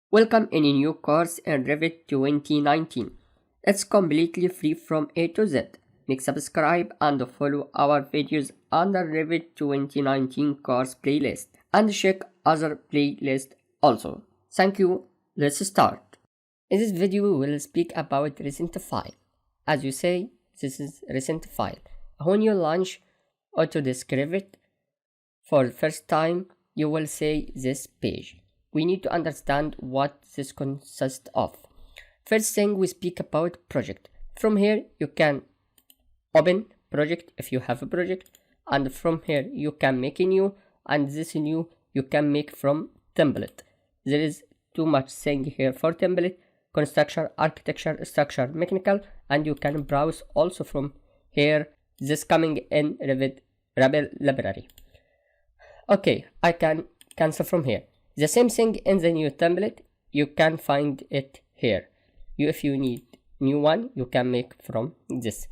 Welcome in a new course in Revit 2019. It's completely free from A to Z. Make subscribe and follow our videos under Revit 2019 course playlist and check other playlists also. Thank you. Let's start. In this video we will speak about recent file. As you say, this is recent file. When you launch Autodesk Revit for the first time, you will see this page. We need to understand what this consists of. First thing, we speak about project. From here you can open project if you have a project, and from here you can make a new, and this new you can make from template. There is too much thing here for template: construction, architecture, structure, mechanical, and you can browse also from here. This coming in Revit library. Okay, I can cancel from here. The same thing in the new template, you can find it here. If you need new one, you can make from this.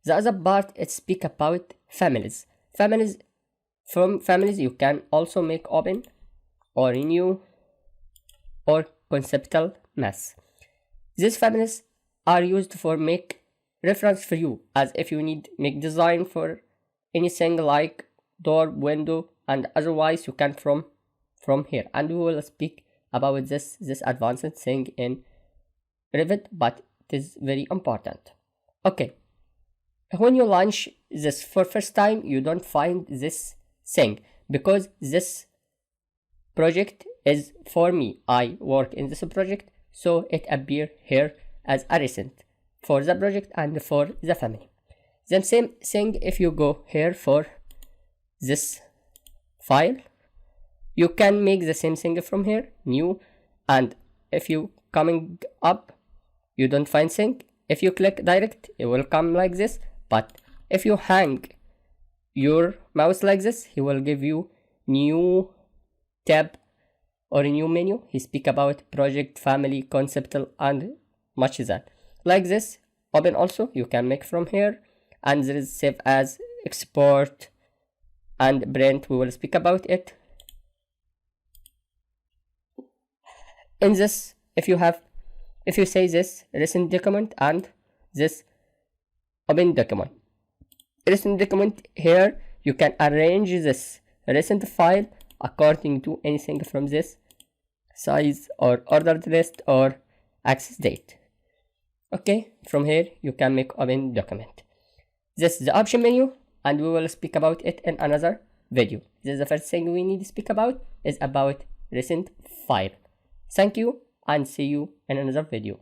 The other part, it speak about families. From families you can also make open or renew or conceptual mass. These families are used for make reference for you, as if you need make design for anything like door, window, and otherwise you can from here, and we will speak about this advanced thing in Revit, but it is very important. Okay, when you launch this for first time, you don't find this thing because this project is for me. I work in this project, so it appear here as a recent for the project and for the family. Then same thing if you go here for this file, you can make the same thing from here, new, and if you coming up, you don't find thing. If you click direct, it will come like this, but if you hang your mouse like this, he will give you new tab or a new menu. He speak about project, family, conceptual, and much that. Like this, open also, you can make from here, and there is save as, export, and print. We will speak about it. In this, if you say this recent document and this open document, recent document, here you can arrange this recent file according to anything from this size or ordered list or access date. Okay, from here you can make open document. This is the option menu, and we will speak about it in another video. This is the first thing we need to speak about, is about recent file. Thank you, and see you in another video.